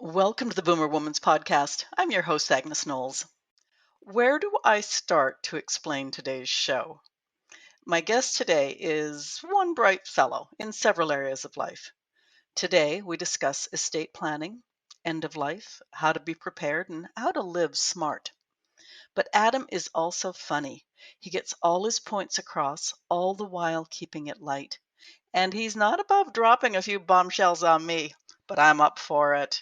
Welcome to the Boomer Woman's Podcast. I'm your host, Agnes Knowles. Where do I start to explain today's show? My guest today is one bright fellow in several areas of life. Today, we discuss estate planning, end of life, how to be prepared, and how to live smart. But Adam is also funny. He gets all his points across, all the while keeping it light. And he's not above dropping a few bombshells on me, but I'm up for it.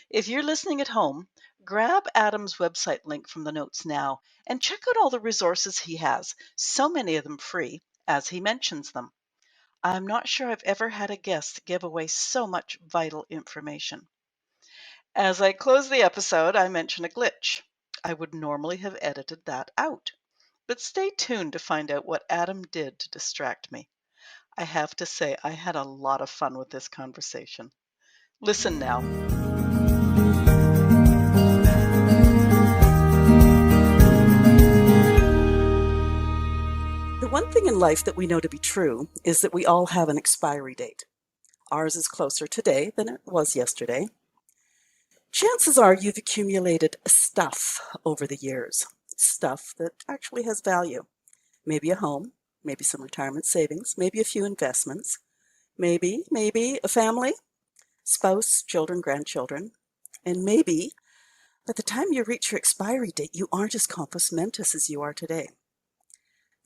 If you're listening at home, grab Adam's website link from the notes now and check out all the resources he has, so many of them free, as he mentions them. I'm not sure I've ever had a guest give away so much vital information. As I close the episode, I mention a glitch. I would normally have edited that out. But stay tuned to find out what Adam did to distract me. I have to say, I had a lot of fun with this conversation. Listen now. The one thing in life that we know to be true is that we all have an expiry date. Ours is closer today than it was yesterday. Chances are you've accumulated stuff over the years, stuff that actually has value. Maybe a home, maybe some retirement savings, maybe a few investments, maybe a family, spouse, children, grandchildren, and maybe by the time you reach your expiry date, you aren't as compos mentis as you are today.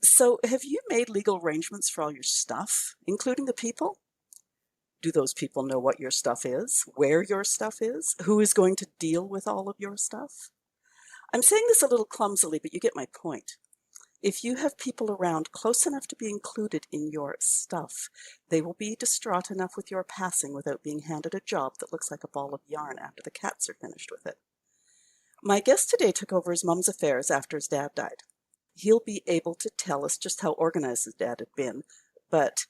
So have you made legal arrangements for all your stuff, including the people? Do those people know what your stuff is, where your stuff is, who is going to deal with all of your stuff? I'm saying this a little clumsily, but you get my point. If you have people around close enough to be included in your stuff, they will be distraught enough with your passing without being handed a job that looks like a ball of yarn after the cats are finished with it. My guest today took over his mom's affairs after his dad died. He'll be able to tell us just how organized his dad had been. But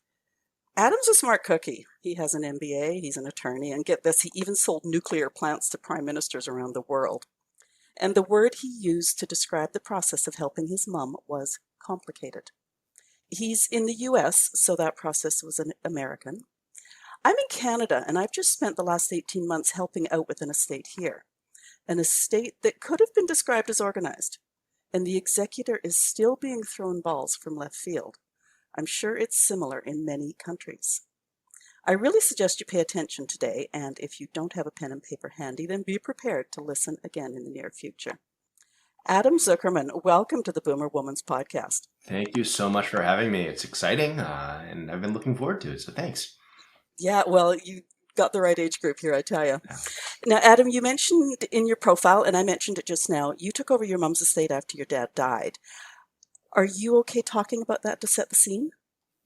Adam's a smart cookie. He has an MBA, he's an attorney, and get this, he even sold nuclear plants to prime ministers around the world. And the word he used to describe the process of helping his mom was complicated. He's in the US, so that process was an American. I'm in Canada, and I've just spent the last 18 months helping out with an estate here. An estate that could have been described as organized. And the executor is still being thrown balls from left field. I'm sure it's similar in many countries. I really suggest you pay attention today, and if you don't have a pen and paper handy, then be prepared to listen again in the near future. Adam Zuckerman, welcome to the Boomer Woman's Podcast. Thank you so much for having me. It's exciting, and I've been looking forward to it, so thanks. Yeah, well, you got the right age group here, I tell you. Yeah. Now, Adam, you mentioned in your profile, and I mentioned it just now, you took over your mom's estate after your dad died. Are you okay talking about that to set the scene?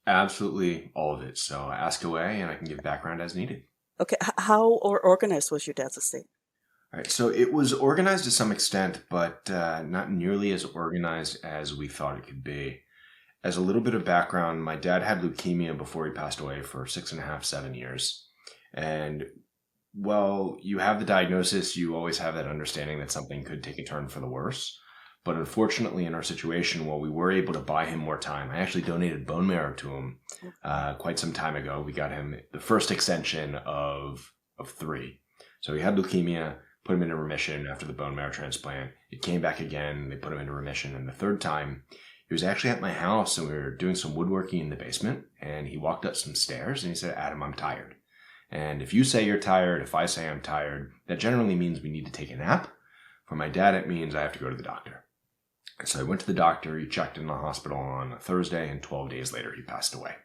Absolutely, all of it. So ask away, and I can give background as needed. Okay, how organized was your dad's estate? All right, so it was organized to some extent, but not nearly as organized as we thought it could be. As a little bit of background, my dad had leukemia before he passed away for 6.5, 7 years. And while you have the diagnosis, you always have that understanding that something could take a turn for the worse. But unfortunately, in our situation, while we were able to buy him more time, I actually donated bone marrow to him quite some time ago. We got him the first extension of 3. So he had leukemia, put him into remission after the bone marrow transplant. It came back again. They put him into remission. And the third time, he was actually at my house, and we were doing some woodworking in the basement. And he walked up some stairs, and he said, "Adam, I'm tired." And if you say you're tired, if I say I'm tired, that generally means we need to take a nap. For my dad, it means I have to go to the doctor. So I went to the doctor. He checked in the hospital on a Thursday, and 12 days later, he passed away.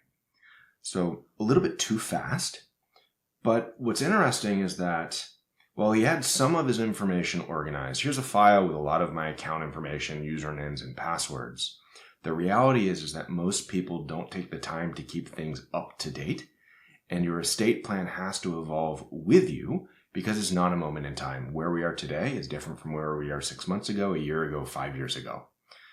So a little bit too fast. But what's interesting is that while he had some of his information organized, here's a file with a lot of my account information, usernames, and passwords. The reality is that most people don't take the time to keep things up to date. And your estate plan has to evolve with you because it's not a moment in time. Where we are today is different from where we are 6 months ago, a year ago, 5 years ago.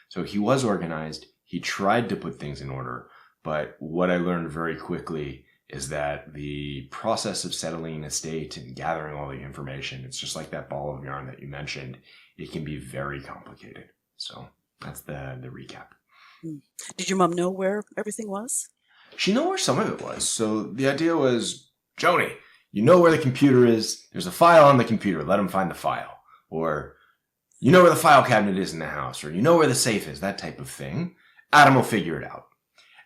So he was organized. He tried to put things in order. But what I learned very quickly is that the process of settling an estate and gathering all the information, it's just like that ball of yarn that you mentioned. It can be very complicated. So that's the recap. Did your mom know where everything was? She knew where some of it was. So the idea was, Joni, you know where the computer is. There's a file on the computer. Let them find the file. Or you know where the file cabinet is in the house. Or you know where the safe is. That type of thing. Adam will figure it out.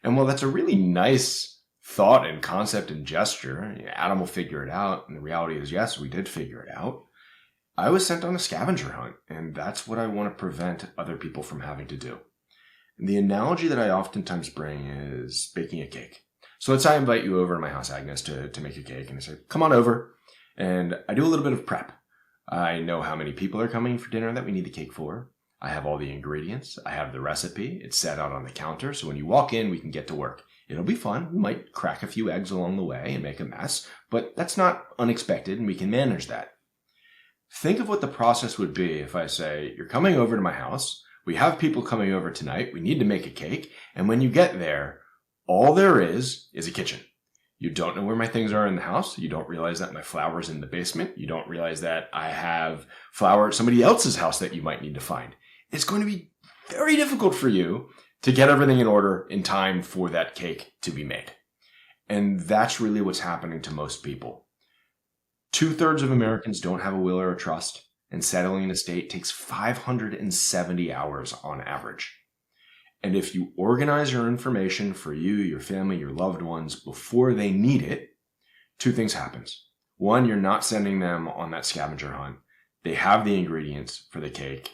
And while that's a really nice thought and concept and gesture, Adam will figure it out. And the reality is, yes, we did figure it out. I was sent on a scavenger hunt. And that's what I want to prevent other people from having to do. And the analogy that I oftentimes bring is baking a cake. So let's say I invite you over to my house, Agnes, to make a cake. And I say, come on over. And I do a little bit of prep. I know how many people are coming for dinner that we need the cake for. I have all the ingredients. I have the recipe. It's set out on the counter. So when you walk in, we can get to work. It'll be fun. We might crack a few eggs along the way and make a mess, but that's not unexpected and we can manage that. Think of what the process would be if I say, you're coming over to my house. We have people coming over tonight. We need to make a cake. And when you get there, all there is a kitchen. You don't know where my things are in the house. You don't realize that my flour's in the basement. You don't realize that I have flour at somebody else's house that you might need to find. It's going to be very difficult for you to get everything in order in time for that cake to be made. And that's really what's happening to most people. 2/3 of Americans don't have a will or a trust, and settling an estate takes 570 hours on average. And if you organize your information for you, your family, your loved ones before they need it, 2 things happens. 1, you're not sending them on that scavenger hunt. They have the ingredients for the cake.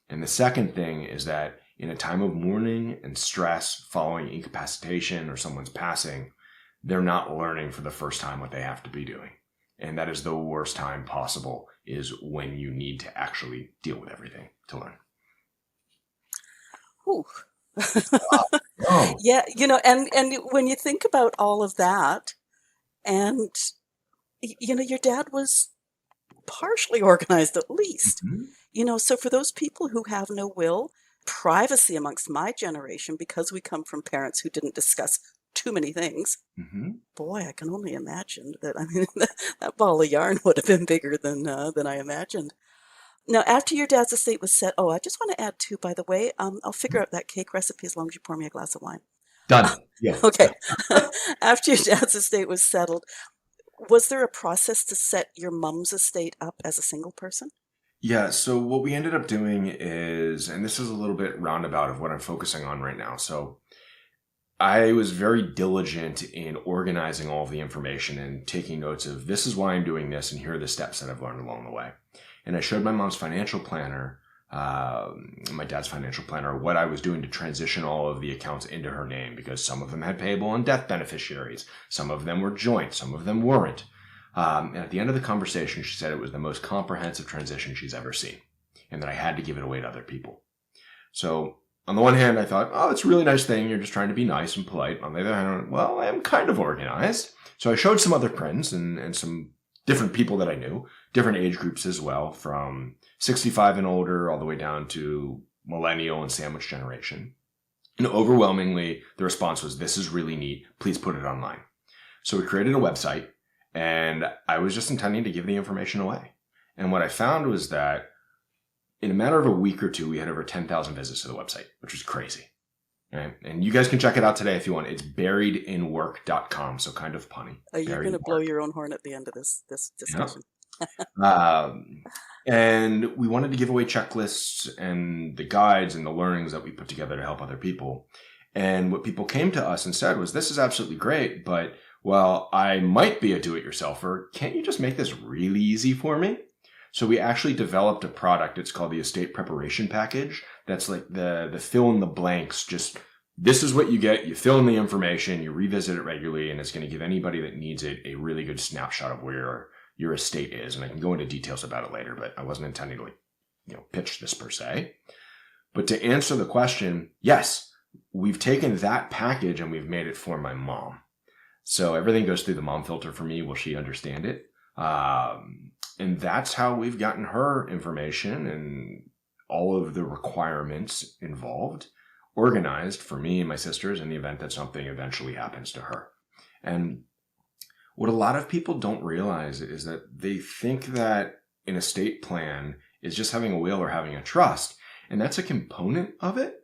And the second thing is that in a time of mourning and stress following incapacitation or someone's passing, they're not learning for the first time what they have to be doing. And that is the worst time possible, is when you need to actually deal with everything to learn. Ooh. Oh. Yeah, and when you think about all of that, and your dad was partially organized at least. Mm-hmm. So for those people who have no will, privacy amongst my generation, because we come from parents who didn't discuss too many things, Mm-hmm. boy, I can only imagine that. I mean, that ball of yarn would have been bigger than I imagined. Now, after your dad's estate was set, I just want to add too, by the way, I'll figure out that cake recipe as long as you pour me a glass of wine. Done. Yeah. Okay. After your dad's estate was settled, was there a process to set your mom's estate up as a single person? Yeah, so what we ended up doing is, and this is a little bit roundabout of what I'm focusing on right now. So I was very diligent in organizing all of the information and taking notes of, this is why I'm doing this, and here are the steps that I've learned along the way. And I showed my mom's financial planner, my dad's financial planner, what I was doing to transition all of the accounts into her name, because some of them had payable and death beneficiaries. Some of them were joint. Some of them weren't. And at the end of the conversation, she said it was the most comprehensive transition she's ever seen, and that I had to give it away to other people. So on the one hand, I thought, it's a really nice thing. You're just trying to be nice and polite. On the other hand, well, I am kind of organized. So I showed some other friends and some different people that I knew, different age groups as well, from 65 and older all the way down to millennial and sandwich generation. And overwhelmingly, the response was, this is really neat. Please put it online. So we created a website, and I was just intending to give the information away. And what I found was that in a matter of a week or two, we had over 10,000 visits to the website, which was crazy. Right? And you guys can check it out today if you want. It's buriedinwork.com, so kind of punny. Are you going to blow your own horn at the end of this discussion? Yeah. And we wanted to give away checklists and the guides and the learnings that we put together to help other people. And what people came to us and said was, this is absolutely great, but well, I might be a do-it-yourselfer. Can't you just make this really easy for me? So we actually developed a product. It's called the Estate Preparation Package. That's like the fill in the blanks. Just, this is what you get. You fill in the information, you revisit it regularly, and it's going to give anybody that needs it a really good snapshot of where your estate is. And I can go into details about it later, but I wasn't intending to pitch this per se. But to answer the question, yes, we've taken that package and we've made it for my mom. So everything goes through the mom filter for me. Will she understand it? And that's how we've gotten her information and all of the requirements involved organized for me and my sisters in the event that something eventually happens to her. And what a lot of people don't realize is that they think that an estate plan is just having a will or having a trust. And that's a component of it.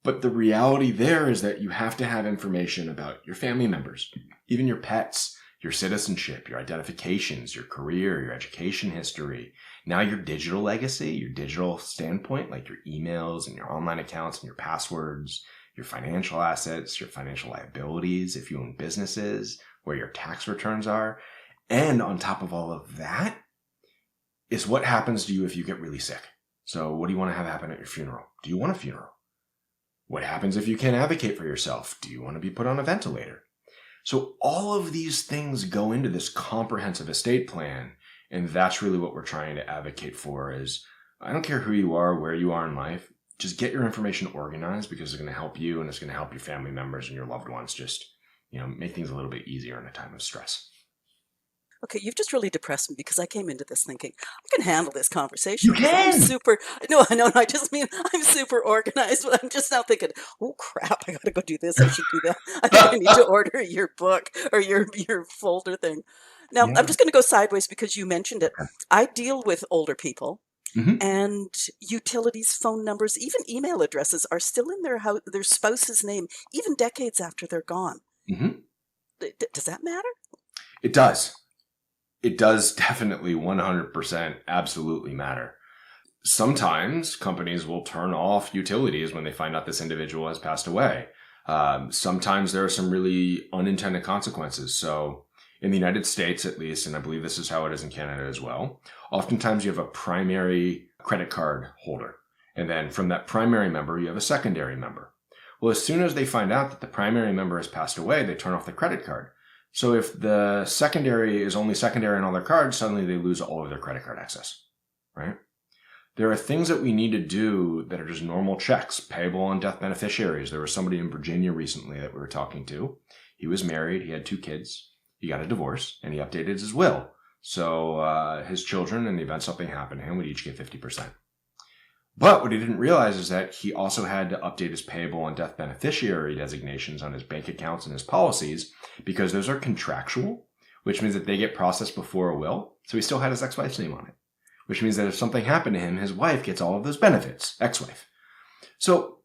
But the reality there is that you have to have information about your family members, even your pets, your citizenship, your identifications, your career, your education history, now your digital legacy, your digital standpoint, like your emails and your online accounts and your passwords, your financial assets, your financial liabilities, if you own businesses, where your tax returns are. And on top of all of that is what happens to you if you get really sick. So what do you want to have happen at your funeral? Do you want a funeral? What happens if you can't advocate for yourself? Do you want to be put on a ventilator? So all of these things go into this comprehensive estate plan. And that's really what we're trying to advocate for is, I don't care who you are, where you are in life, just get your information organized because it's going to help you and it's going to help your family members and your loved ones just, make things a little bit easier in a time of stress. Okay, you've just really depressed me because I came into this thinking I can handle this conversation You because I'm can! super. No, I know. I just mean I'm super organized, but I'm just now thinking, oh crap, I got to go do this. I should do that. I think I need to order your book or your folder thing. Now, I'm Yeah. just going to go sideways because you mentioned it. Okay. I deal with older people, Mm-hmm. and utilities, phone numbers, even email addresses are still in their spouse's name, even decades after they're gone. Mm-hmm. Does that matter? It does. It does definitely 100% absolutely matter. Sometimes companies will turn off utilities when they find out this individual has passed away. Sometimes there are some really unintended consequences. So in the United States, at least, and I believe this is how it is in Canada as well, oftentimes you have a primary credit card holder. And then from that primary member, you have a secondary member. Well, as soon as they find out that the primary member has passed away, they turn off the credit card. So if the secondary is only secondary on all their cards, suddenly they lose all of their credit card access, right? There are things that we need to do that are just normal checks, payable on death beneficiaries. There was somebody in Virginia recently that we were talking to. He was married. He had 2 kids. He got a divorce and he updated his will. So his children, in the event something happened to him, would each get 50%. But what he didn't realize is that he also had to update his payable and death beneficiary designations on his bank accounts and his policies because those are contractual, which means that they get processed before a will. So he still had his ex-wife's name on it, which means that if something happened to him, his wife gets all of those benefits, ex-wife. So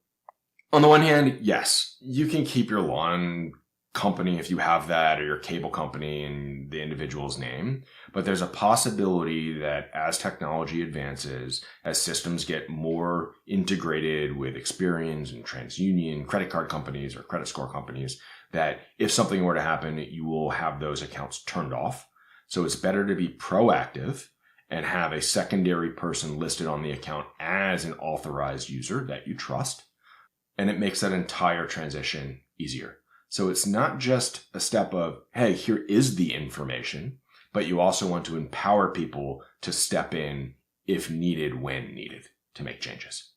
on the one hand, yes, you can keep your lawn company if you have that, or your cable company in the individual's name. But there's a possibility that as technology advances, as systems get more integrated with Experian and TransUnion, credit card companies or credit score companies, that if something were to happen, you will have those accounts turned off. So it's better to be proactive and have a secondary person listed on the account as an authorized user that you trust. And it makes that entire transition easier. So it's not just a step of, hey, here is the information, but you also want to empower people to step in if needed, when needed, to make changes.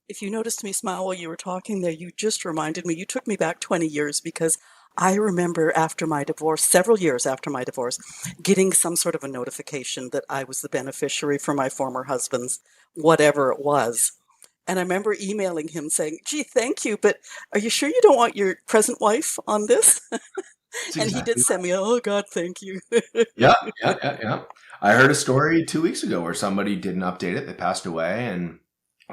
If you noticed me smile while you were talking there, you just reminded me, you took me back 20 years because I remember after my divorce, several years after my divorce, getting some sort of a notification that I was the beneficiary for my former husband's whatever it was. And I remember emailing him saying, gee, thank you, but are you sure you don't want your present wife on this? That's And he did exactly send me, oh, God, thank you. Yeah. I heard a story 2 weeks ago where somebody didn't update it. They passed away. And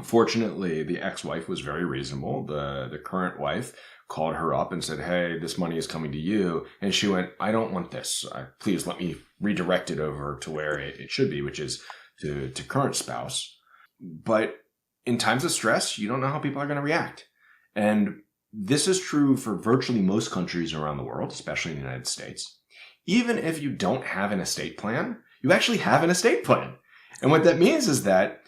fortunately, the ex-wife was very reasonable. The current wife called her up and said, hey, this money is coming to you. And she went, I don't want this. Please let me redirect it over to where it should be, which is to current spouse. But in times of stress, you don't know how people are going to react. And this is true for virtually most countries around the world, especially in the United States. Even if you don't have an estate plan, you actually have an estate plan. And what that means is that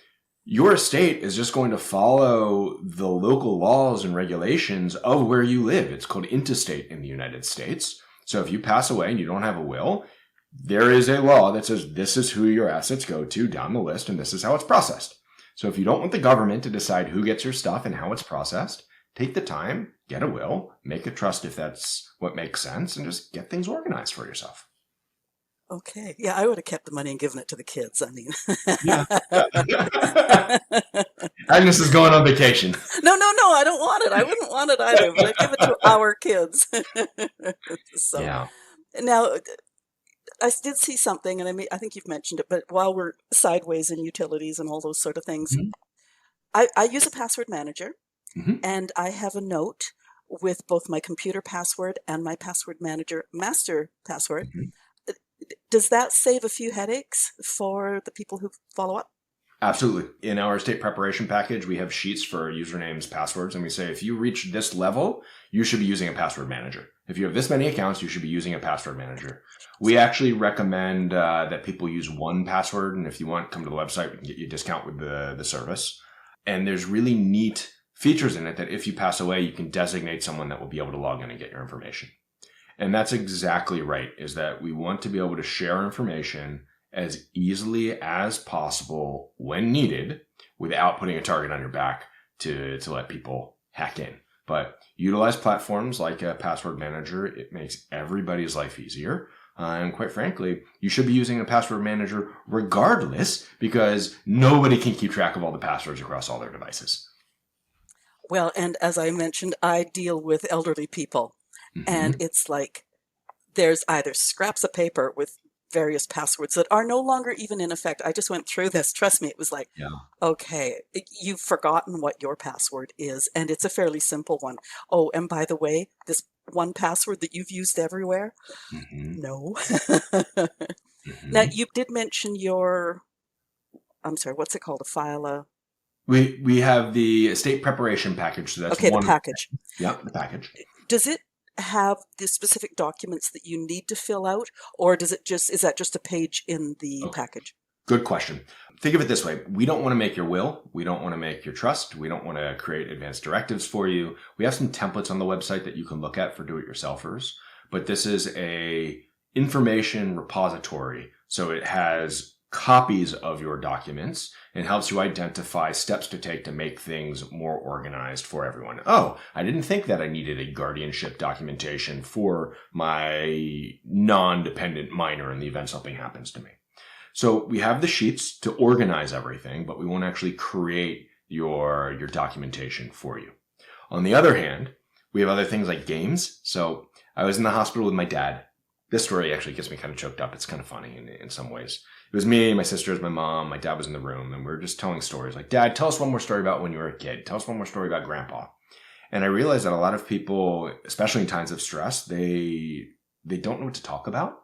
your estate is just going to follow the local laws and regulations of where you live. It's called intestate in the United States. So if you pass away and you don't have a will, there is a law that says this is who your assets go to down the list, and this is how it's processed. So if you don't want the government to decide who gets your stuff and how it's processed, take the time, get a will, make a trust if that's what makes sense, and just get things organized for yourself. Okay. Yeah, I would have kept the money and given it to the kids. I mean, Yeah. Agnes is going on vacation. no, I don't want it. I wouldn't want it either, but I'd give it to our kids. So Yeah. now I did see something, and I think you've mentioned it, but while we're sideways in utilities and all those sort of things, Mm-hmm. I use a password manager, Mm-hmm. and I have a note with both my computer password and my password manager master password. Mhm. Does that save a few headaches for the people who follow up? Absolutely. In our state preparation package, we have sheets for usernames, passwords, and we say if you reach this level, you should be using a password manager. If you have this many accounts, you should be using a password manager. We actually recommend that people use one password, and if you want, come to the website. We can get you a discount with the service. And there's really neat features in it that if you pass away, you can designate someone that will be able to log in and get your information. And that's exactly right, is that we want to be able to share information as easily as possible when needed without putting a target on your back to let people hack in. But utilize platforms like a password manager. It makes everybody's life easier. And quite frankly, you should be using a password manager regardless, because nobody can keep track of all the passwords across all their devices. Well, and as I mentioned, I deal with elderly people, and Mm-hmm. it's like there's either scraps of paper with various passwords that are no longer even in effect. I just went through this. Trust me, it was like, Yeah. okay, you've forgotten what your password is, and it's a fairly simple one. Oh, and by the way, this one password that you've used everywhere? Mm-hmm. No. Now, Mm-hmm. you did mention your, I'm sorry, what's it called? A file? We have the estate preparation package, so that's Okay, the one. package. Yeah, the package. Does it have the specific documents that you need to fill out, or is that just a page in the Okay. package? Good question. Think of it this way. We don't want to make your will. We don't want to make your trust. We don't want to create advanced directives for you. We have some templates on the website that you can look at for do-it-yourselfers, but this is a information repository. So it has copies of your documents and helps you identify steps to take to make things more organized for everyone. Oh, I didn't think that I needed a guardianship documentation for my non-dependent minor in the event something happens to me. So we have the sheets to organize everything, but we won't actually create your documentation for you. On the other hand, we have other things like games. So I was in the hospital with my dad. This story actually gets me kind of choked up. It's kind of funny in some ways. It was me, my sisters, my mom, my dad was in the room, and we were just telling stories. Like, Dad, tell us one more story about when you were a kid. Tell us one more story about Grandpa. And I realized that a lot of people, especially in times of stress, they don't know what to talk about.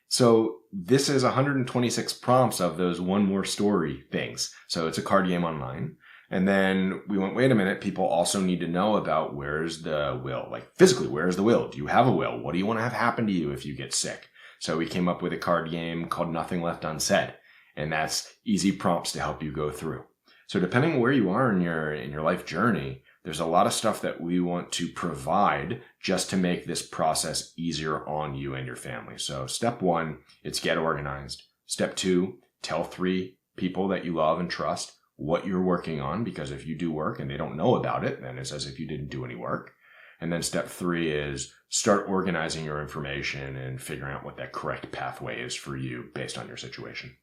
So this is 126 prompts of those one more story things. So it's a card game online. And then we went, wait a minute, people also need to know about where's the will? Like physically, where's the will? Do you have a will? What do you want to have happen to you if you get sick? So we came up with a card game called Nothing Left Unsaid. And that's easy prompts to help you go through. So depending on where you are in your life journey, there's a lot of stuff that we want to provide just to make this process easier on you and your family. So step 1, it's get organized. Step 2, tell 3 people that you love and trust what you're working on, because if you do work and they don't know about it, then it's as if you didn't do any work. And then step 3 is start organizing your information and figuring out what that correct pathway is for you based on your situation.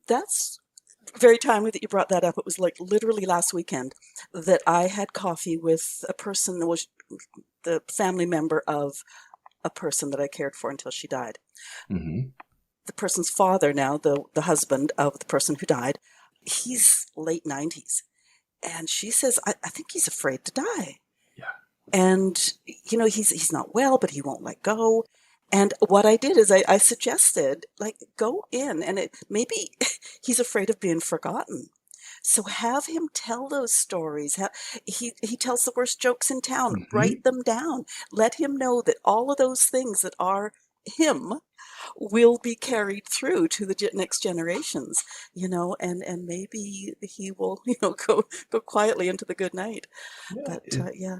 That's very timely that you brought that up. It was like literally last weekend that I had coffee with a person that was the family member of a person that I cared for until she died. Mm-hmm. The person's father now, the husband of the person who died, he's late 90s. And she says, I think he's afraid to die. Yeah. And, he's not well, but he won't let go. And what I did is I suggested, like, go in, and maybe he's afraid of being forgotten. So have him tell those stories. He tells the worst jokes in town. Mm-hmm. Write them down. Let him know that all of those things that are him will be carried through to the next generations, and maybe he will, go quietly into the good night. Yeah. But yeah,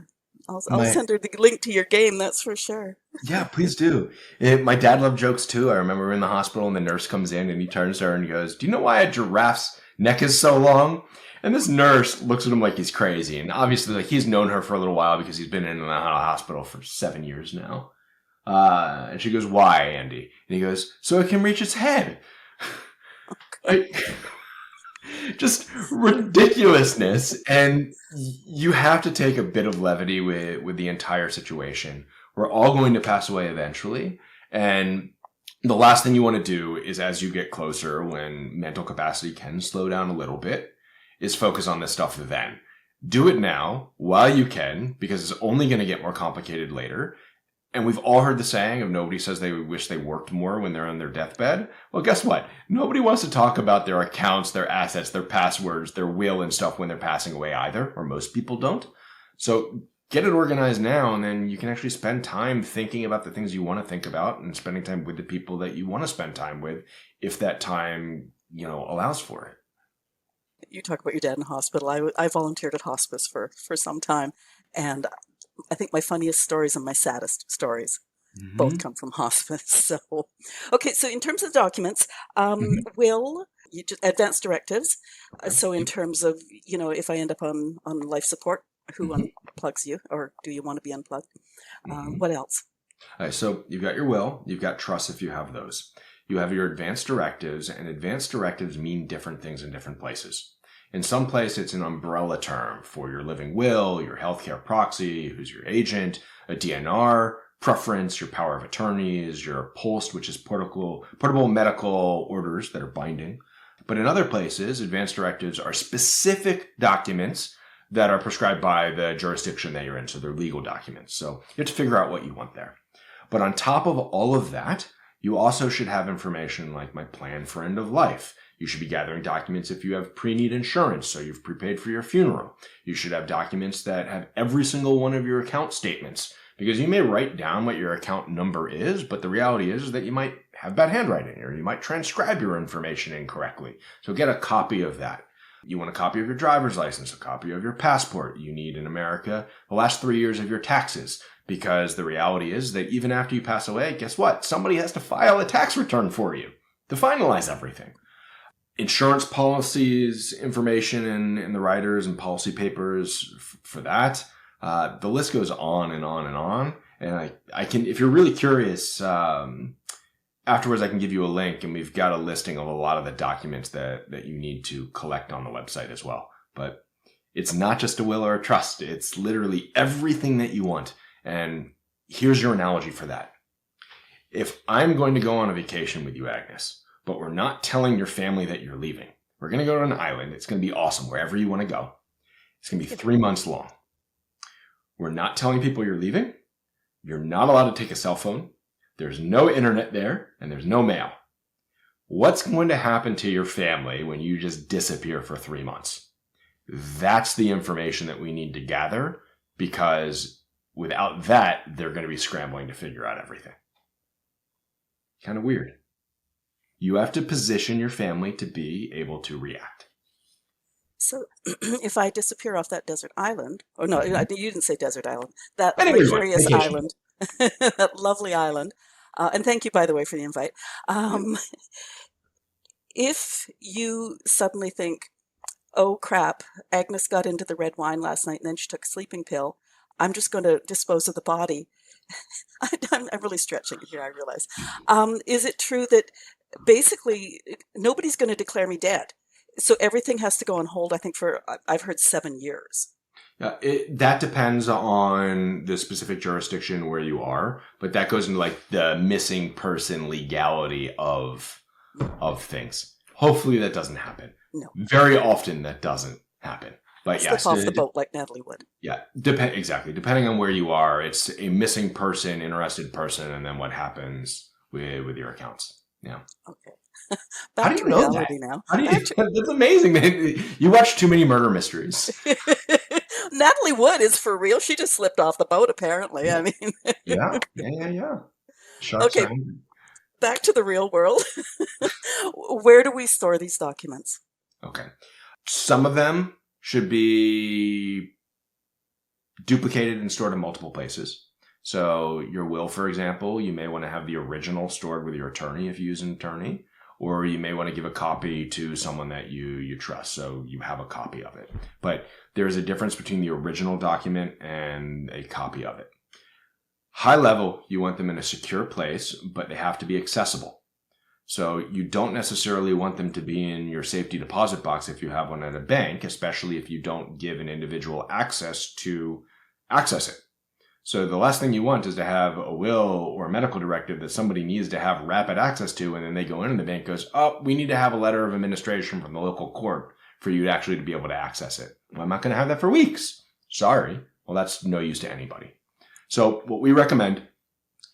I'll My send her the link to your game. That's for sure. Yeah, please do. My dad loved jokes too. I remember we were in the hospital and the nurse comes in and he turns to her and he goes, "Do you know why a giraffe's neck is so long?" And this nurse looks at him like he's crazy. And obviously, like, he's known her for a little while because he's been in and out of the hospital for 7 years now. And she goes, "Why, Andy?" And he goes, "So it can reach its head." Like, just ridiculousness. And you have to take a bit of levity with the entire situation. We're all going to pass away eventually. And the last thing you want to do is, as you get closer, when mental capacity can slow down a little bit, is focus on this stuff then. Do it now while you can, because it's only going to get more complicated later. And we've all heard the saying of nobody says they wish they worked more when they're on their deathbed. Well, guess what? Nobody wants to talk about their accounts, their assets, their passwords, their will and stuff when they're passing away either, or most people don't. So get it organized now, and then you can actually spend time thinking about the things you want to think about and spending time with the people that you want to spend time with, if that time, allows for it. You talk about your dad in hospital. I volunteered at hospice for some time, and I think my funniest stories and my saddest stories both come from hospice. So, okay, so in terms of documents, will you just advanced directives? So in terms of, if I end up on life support, who unplugs you, or do you want to be unplugged? What else? All right, so you've got your will, you've got trusts if you have those. You have your advanced directives, and advanced directives mean different things in different places. In some place, it's an umbrella term for your living will, your healthcare proxy, who's your agent, a DNR, preference, your power of attorneys, your POST, which is portable medical orders that are binding. But in other places, advanced directives are specific documents that are prescribed by the jurisdiction that you're in. So they're legal documents. So you have to figure out what you want there. But on top of all of that, you also should have information like my plan for end of life. You should be gathering documents if you have pre-need insurance, so you've prepaid for your funeral. You should have documents that have every single one of your account statements, because you may write down what your account number is, but the reality is that you might have bad handwriting, or you might transcribe your information incorrectly. So get a copy of that. You want a copy of your driver's license, a copy of your passport. You need in America the last 3 years of your taxes, because the reality is that even after you pass away, guess what? Somebody has to file a tax return for you to finalize everything. Insurance policies, information in the riders and policy papers for that. The list goes on and on and on. And I can, if you're really curious, afterwards I can give you a link, and we've got a listing of a lot of the documents that you need to collect on the website as well. But it's not just a will or a trust. It's literally everything that you want. And here's your analogy for that. If I'm going to go on a vacation with you, Agnes, but we're not telling your family that you're leaving, we're going to go to an island. It's going to be awesome wherever you want to go. It's going to be 3 months long. We're not telling people you're leaving. You're not allowed to take a cell phone. There's no internet there, and there's no mail. What's going to happen to your family when you just disappear for 3 months? That's the information that we need to gather, because without that, they're going to be scrambling to figure out everything. Kind of weird. You have to position your family to be able to react. So if I disappear off that desert island, or no, you didn't say desert island, that luxurious island, that lovely island, and thank you, by the way, for the invite. If you suddenly think, oh crap, Agnes got into the red wine last night and then she took a sleeping pill, I'm just going to dispose of the body. I'm really stretching here, I realize. Is it true that basically nobody's going to declare me dead? So everything has to go on hold, I think, for, I've heard 7 years. That depends on the specific jurisdiction where you are, but that goes into like the missing person legality of things. Hopefully that doesn't happen. No. Very often that doesn't happen. But slip off the boat like Natalie would. Yeah, exactly. Depending on where you are, it's a missing person, interested person, and then what happens with your accounts. Yeah. Okay. How do you know that? Now. That's amazing. You watch too many murder mysteries. Natalie Wood is for real. She just slipped off the boat, apparently. I mean. Yeah. Sharks okay. Back to the real world. Where do we store these documents? Okay. Some of them should be duplicated and stored in multiple places. So your will, for example, you may want to have the original stored with your attorney if you use an attorney, or you may want to give a copy to someone that you trust, so you have a copy of it. But there's a difference between the original document and a copy of it. High level, you want them in a secure place, but they have to be accessible. So you don't necessarily want them to be in your safety deposit box if you have one at a bank, especially if you don't give an individual access to access it. So the last thing you want is to have a will or a medical directive that somebody needs to have rapid access to, and then they go in and the bank goes, oh, we need to have a letter of administration from the local court for you to actually be able to access it. Well, I'm not going to have that for weeks. Sorry. Well, that's no use to anybody. So what we recommend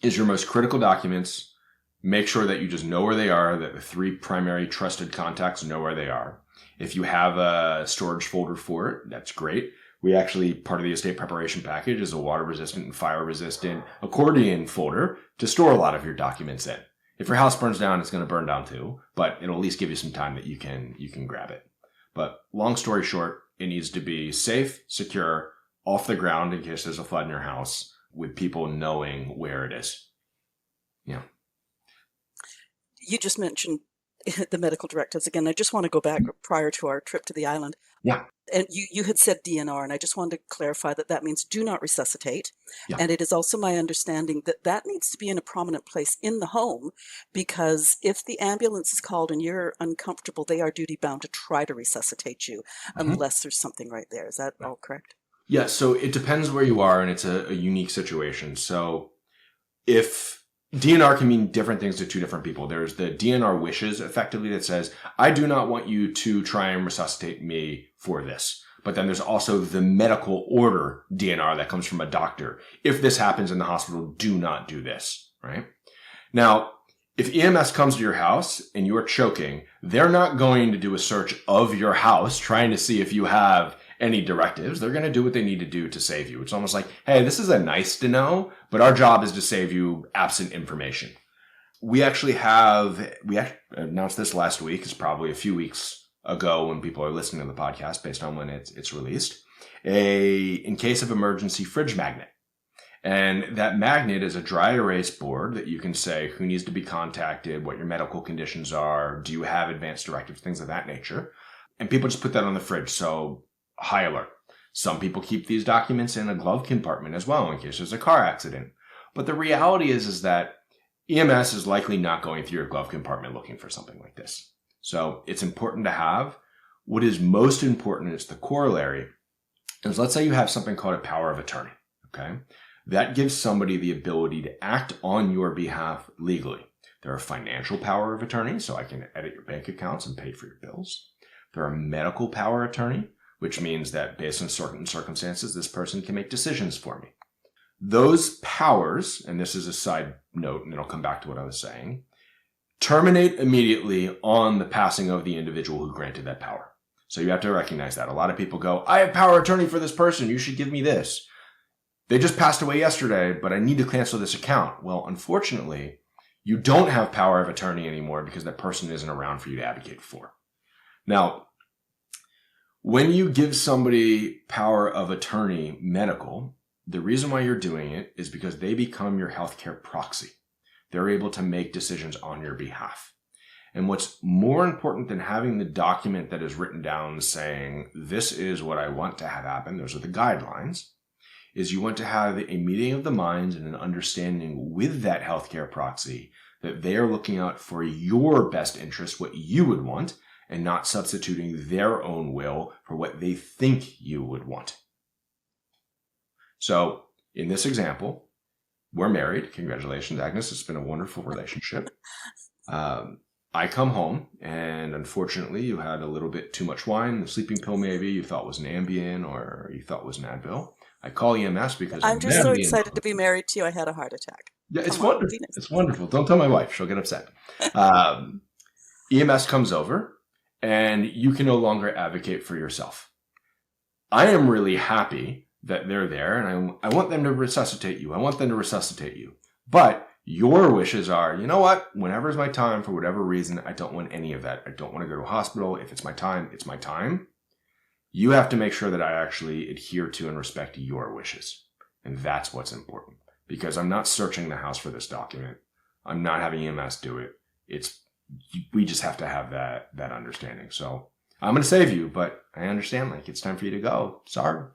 is your most critical documents. Make sure that you just know where they are, that the 3 primary trusted contacts know where they are. If you have a storage folder for it, that's great. We actually, part of the estate preparation package is a water resistant and fire resistant accordion folder to store a lot of your documents in. If your house burns down, it's going to burn down too, but it'll at least give you some time that you can grab it. But long story short, it needs to be safe, secure, off the ground in case there's a flood in your house, with people knowing where it is. Yeah. You just mentioned the medical directives again. I just want to go back prior to our trip to the island. Yeah. And you had said DNR, and I just wanted to clarify that means do not resuscitate. Yeah. And it is also my understanding that needs to be in a prominent place in the home, because if the ambulance is called and you're uncomfortable, they are duty bound to try to resuscitate you unless there's something right there. Is that all correct? Yeah, so it depends where you are, and it's a unique situation. So if DNR can mean different things to 2 different people. There's the DNR wishes, effectively, that says, I do not want you to try and resuscitate me for this. But then there's also the medical order DNR that comes from a doctor. If this happens in the hospital, do not do this, right? Now, if EMS comes to your house and you're choking, they're not going to do a search of your house trying to see if you have any directives. They're going to do what they need to do to save you. It's almost like, hey, this is a nice to know, but our job is to save you absent information. We announced this last week. It's probably a few weeks ago when people are listening to the podcast based on when it's released. In case of emergency, fridge magnet. And that magnet is a dry erase board that you can say who needs to be contacted, what your medical conditions are, do you have advanced directives, things of that nature. And people just put that on the fridge. So high alert. Some people keep these documents in a glove compartment as well in case there's a car accident. But the reality is that EMS is likely not going through your glove compartment looking for something like this. So it's important to have. What is most important is the corollary. Is let's say you have something called a power of attorney. Okay. That gives somebody the ability to act on your behalf legally. There are financial power of attorney, so I can edit your bank accounts and pay for your bills. There are medical power of attorney, which means that based on certain circumstances, this person can make decisions for me. Those powers, and this is a side note, and then I'll come back to what I was saying, terminate immediately on the passing of the individual who granted that power. So you have to recognize that. A lot of people go, I have power of attorney for this person. You should give me this. They just passed away yesterday, but I need to cancel this account. Well, unfortunately, you don't have power of attorney anymore because that person isn't around for you to advocate for. Now, when you give somebody power of attorney medical, the reason why you're doing it is because they become your healthcare proxy. They're able to make decisions on your behalf. And what's more important than having the document that is written down saying, this is what I want to have happen, those are the guidelines, is you want to have a meeting of the minds and an understanding with that healthcare proxy that they are looking out for your best interest, what you would want, and not substituting their own will for what they think you would want. So in this example, we're married. Congratulations, Agnes. It's been a wonderful relationship. I come home, and unfortunately, you had a little bit too much wine, the sleeping pill maybe, you thought was an Ambien or you thought was an Advil. I call EMS because I'm just so excited to be married to you. I had a heart attack. Yeah, it's wonderful. It's wonderful. Don't tell my wife. She'll get upset. EMS comes over, and you can no longer advocate for yourself. I am really happy that they're there, and I want them to resuscitate you. I want them to resuscitate you. But your wishes are, you know what? Whenever is my time, for whatever reason, I don't want any of that. I don't want to go to a hospital. If it's my time, it's my time. You have to make sure that I actually adhere to and respect your wishes. And that's what's important. Because I'm not searching the house for this document. I'm not having EMS do it. We just have to have that understanding. So I'm going to save you, but I understand, like, it's time for you to go. Sorry.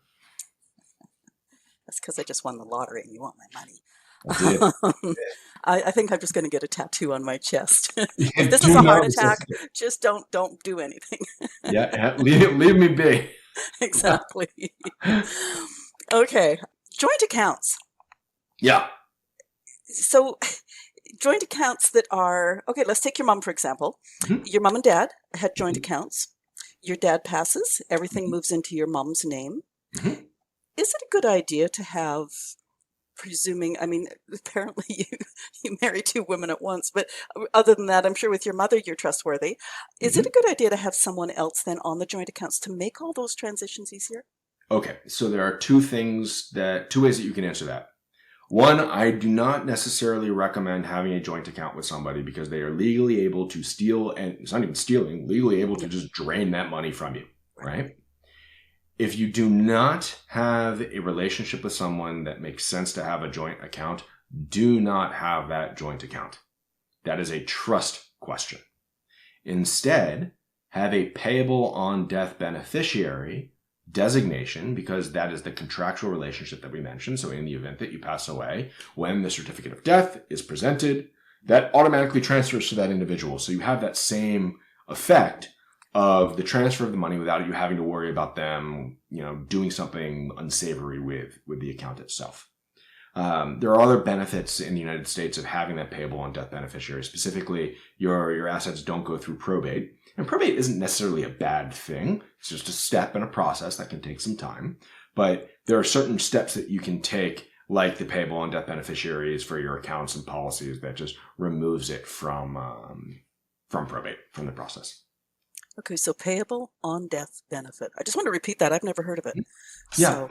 That's because I just won the lottery and you want my money. I did. I think I'm just going to get a tattoo on my chest. If this is a heart attack, just don't do anything. Yeah, leave me be. Exactly. Okay, joint accounts. Yeah. So joint accounts that are, okay, let's take your mom, for example. Mm-hmm. Your mom and dad had joint accounts. Your dad passes, everything moves into your mom's name. Is it a good idea to have, presuming, I mean, apparently you marry two women at once, but other than that, I'm sure with your mother you're trustworthy. Is it a good idea to have someone else then on the joint accounts to make all those transitions easier? Okay, so there are two ways that you can answer that. One, I do not necessarily recommend having a joint account with somebody because they are legally able to steal, and it's not even stealing, legally able to just drain that money from you, right? If you do not have a relationship with someone that makes sense to have a joint account, do not have that joint account. That is a trust question. Instead, have a payable on death beneficiary designation, because that is the contractual relationship that we mentioned. So in the event that you pass away, when the certificate of death is presented, that automatically transfers to that individual. So you have that same effect of the transfer of the money without you having to worry about them, doing something unsavory with the account itself. There are other benefits in the United States of having that payable on death beneficiary. Specifically, your assets don't go through probate. And probate isn't necessarily a bad thing. It's just a step in a process that can take some time. But there are certain steps that you can take, like the payable on death beneficiaries for your accounts and policies, that just removes it from probate, from the process. Okay, so payable on death benefit. I just want to repeat that. I've never heard of it. Yeah. So,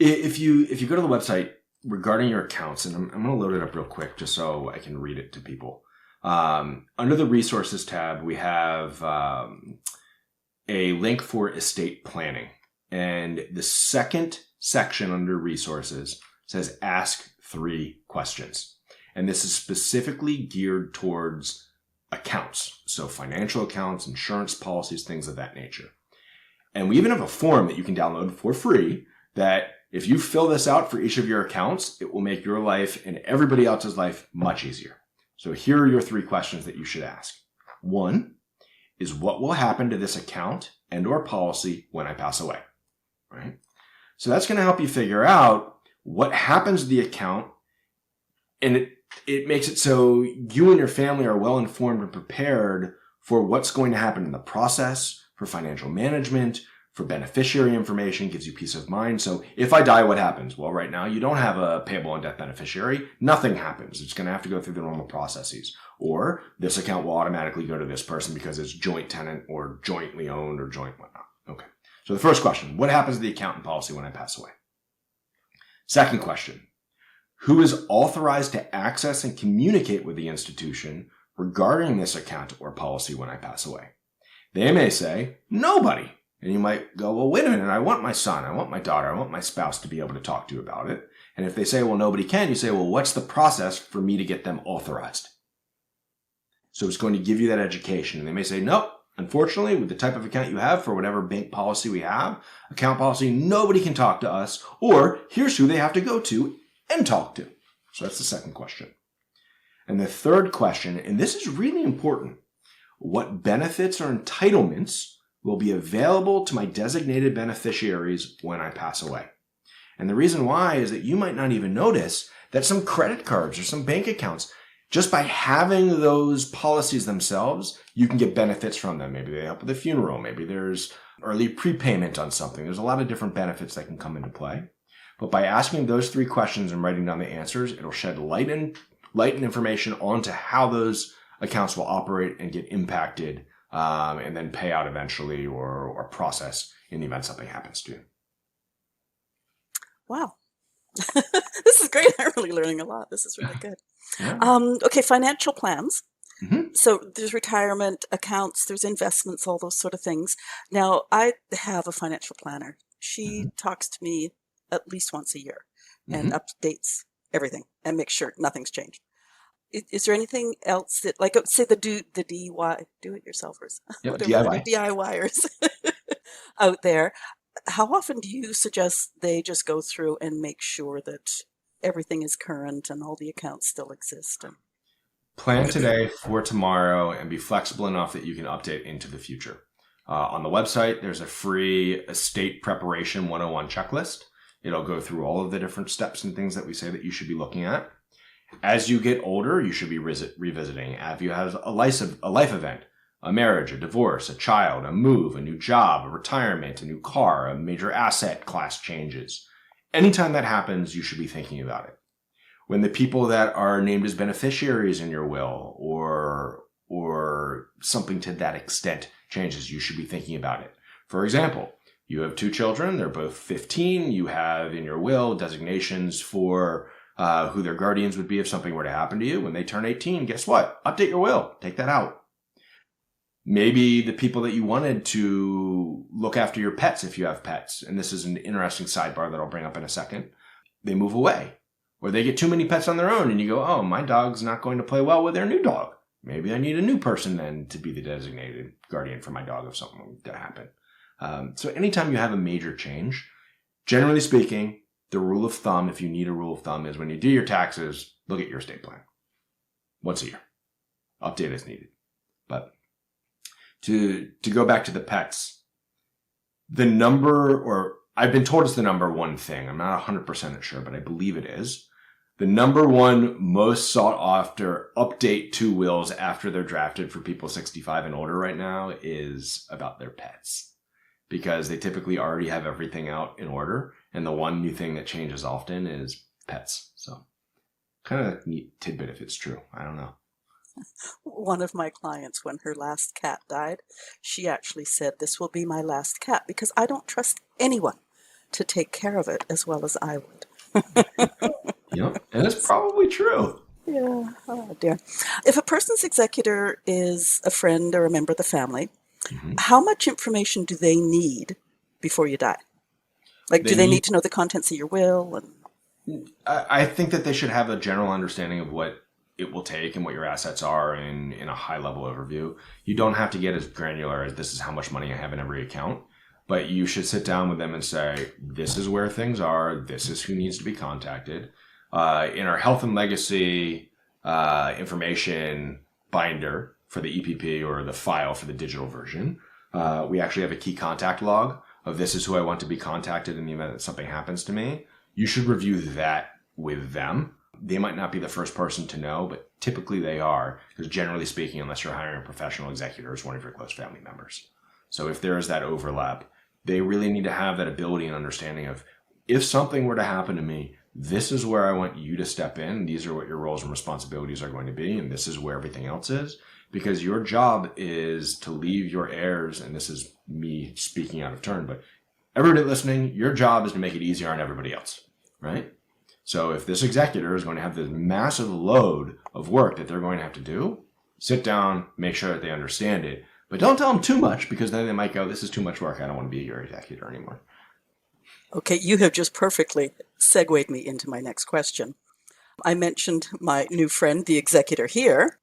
if you go to the website regarding your accounts, and I'm going to load it up real quick just so I can read it to people. Under the resources tab, we have a link for estate planning. And the second section under resources says ask 3 questions. And this is specifically geared towards accounts. So financial accounts, insurance policies, things of that nature. And we even have a form that you can download for free that if you fill this out for each of your accounts, it will make your life and everybody else's life much easier. So here are your 3 questions that you should ask. 1 is, what will happen to this account and or policy when I pass away? Right? So that's going to help you figure out what happens to the account, and it makes it so you and your family are well informed and prepared for what's going to happen in the process, for financial management, for beneficiary information, gives you peace of mind. So if I die, what happens? Well, right now you don't have a payable on death beneficiary. Nothing happens. It's going to have to go through the normal processes. Or this account will automatically go to this person because it's joint tenant or jointly owned or joint whatnot. Okay. So the first question, what happens to the account and policy when I pass away? Second question, who is authorized to access and communicate with the institution regarding this account or policy when I pass away? They may say, nobody. And you might go, well, wait a minute, I want my son, I want my daughter, I want my spouse to be able to talk to about it. And if they say, well, nobody can, you say, well, what's the process for me to get them authorized? So it's going to give you that education. And they may say, nope, unfortunately, with the type of account you have for whatever bank policy we have, account policy, nobody can talk to us, or here's who they have to go to and talk to. So that's the second question. And the third question, and this is really important, what benefits or entitlements will be available to my designated beneficiaries when I pass away? And the reason why is that you might not even notice that some credit cards or some bank accounts, just by having those policies themselves, you can get benefits from them. Maybe they help with a funeral. Maybe there's early prepayment on something. There's a lot of different benefits that can come into play. But by asking those 3 questions and writing down the answers, it'll shed light and information onto how those accounts will operate and get impacted, and then pay out eventually or process in the event something happens to you. Wow. This is great. I'm really learning a lot. This is really good. Yeah. Okay, financial plans. Mm-hmm. So there's retirement accounts, there's investments, all those sort of things. Now, I have a financial planner. She talks to me at least once a year and updates everything and makes sure nothing's changed. Is there anything else that, like, say the DIY, do-it-yourselfers, Yep, whatever, DIY. the DIYers out there, how often do you suggest they just go through and make sure that everything is current and all the accounts still exist? And Plan today for tomorrow and be flexible enough that you can update into the future. On the website, there's a free estate preparation 101 checklist. It'll go through all of the different steps and things that we say that you should be looking at. As you get older, you should be revisiting. If you have a life event, A marriage, a divorce, a child, a move, a new job, a retirement, a new car, a major asset class changes. Anytime that happens, you should be thinking about it. When the people that are named as beneficiaries in your will or something to that extent changes, you should be thinking about it. For example, you have 2 children, they're both 15, you have in your will designations for who their guardians would be if something were to happen to you. When they turn 18, guess what? Update your will. Take that out. Maybe the people that you wanted to look after your pets, if you have pets, and this is an interesting sidebar that I'll bring up in a second, they move away. Or they get too many pets on their own and you go, oh, my dog's not going to play well with their new dog. Maybe I need a new person then to be the designated guardian for my dog if something were to happen. So anytime you have a major change, generally speaking, the rule of thumb, if you need a rule of thumb, is when you do your taxes, look at your estate plan. Once a year. Update as needed. But to go back to the pets, the number, or I've been told it's the number one thing. I'm not 100% sure, but I believe it is. The number one most sought after update to wills after they're drafted for people 65 and older right now is about their pets. Because they typically already have everything out in order. And the one new thing that changes often is pets. So kind of a neat tidbit if it's true. I don't know. One of my clients, when her last cat died, she actually said, this will be my last cat because I don't trust anyone to take care of it as well as I would. Yep, and it's probably true. Yeah, oh dear. If a person's executor is a friend or a member of the family, how much information do they need before you die? Like, do they need to know the contents of your will? And I think that they should have a general understanding of what it will take and what your assets are in a high-level overview. You don't have to get as granular as this is how much money I have in every account, but you should sit down with them and say, this is where things are, this is who needs to be contacted. In our health and legacy information binder for the EPP or the file for the digital version, we actually have a key contact log of this is who I want to be contacted in the event that something happens to me. You should review that with them. They might not be the first person to know, but typically they are, because generally speaking, unless you're hiring a professional executor, it's one of your close family members. So if there is that overlap, they really need to have that ability and understanding of, if something were to happen to me, this is where I want you to step in. These are what your roles and responsibilities are going to be, and this is where everything else is. Because your job is to leave your heirs, and this is me speaking out of turn, but everybody listening, your job is to make it easier on everybody else, right? So if this executor is going to have this massive load of work that they're going to have to do, sit down, make sure that they understand it, but don't tell them too much because then they might go, this is too much work. I don't want to be your executor anymore. Okay, you have just perfectly segued me into my next question. I mentioned my new friend, the executor here.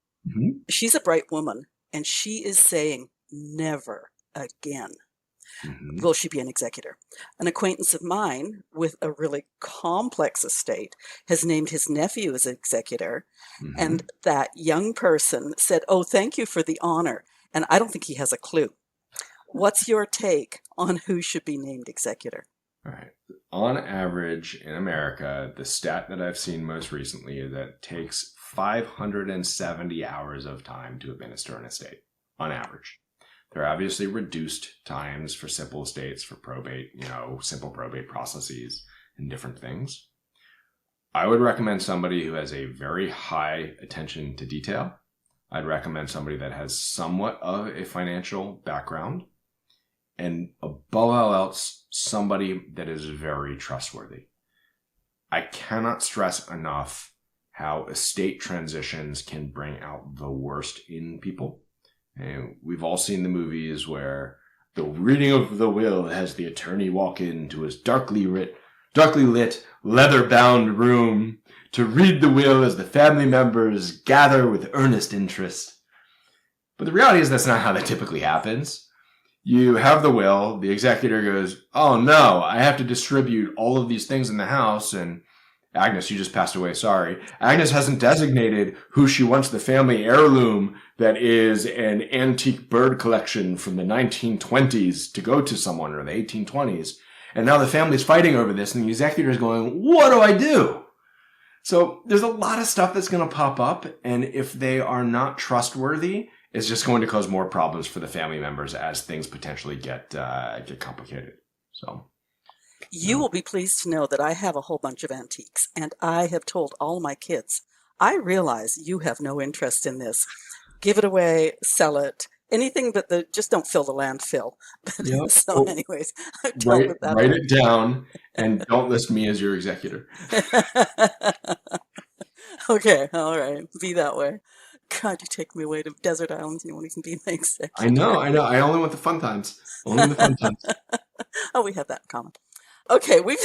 She's a bright woman, and she is saying never again will she be an executor. An acquaintance of mine with a really complex estate has named his nephew as executor, and that young person said, oh, thank you for the honor, and I don't think he has a clue. What's your take on who should be named executor? All right. On average in America, the stat that I've seen most recently is that it takes 570 hours of time to administer an estate, on average. There are obviously reduced times for simple estates, for probate, simple probate processes and different things. I would recommend somebody who has a very high attention to detail. I'd recommend somebody that has somewhat of a financial background. And above all else, somebody that is very trustworthy. I cannot stress enough how estate transitions can bring out the worst in people. And we've all seen the movies where the reading of the will has the attorney walk into his darkly lit, leather-bound room to read the will as the family members gather with earnest interest. But the reality is that's not how that typically happens. You have the will, the executor goes, oh no, I have to distribute all of these things in the house, and Agnes, you just passed away, sorry. Agnes hasn't designated who she wants the family heirloom that is an antique bird collection from the 1920s to go to someone, or the 1820s. And now the family's fighting over this, and the executor is going, what do I do? So there's a lot of stuff that's going to pop up, and if they are not trustworthy, It's just going to cause more problems for the family members as things potentially get complicated. So, You will be pleased to know that I have a whole bunch of antiques, and I have told all my kids, I realize you have no interest in this. Give it away, sell it, anything but just don't fill the landfill. yeah. So Oh, anyways, I've dealt with that write whole. it down and don't list me as your executor. Okay, all right, be that way. God, you take me away to desert islands, you won't even be my I executor. know, I know. I only want the fun times. Only the fun times. Oh, we have that in common. Okay, we've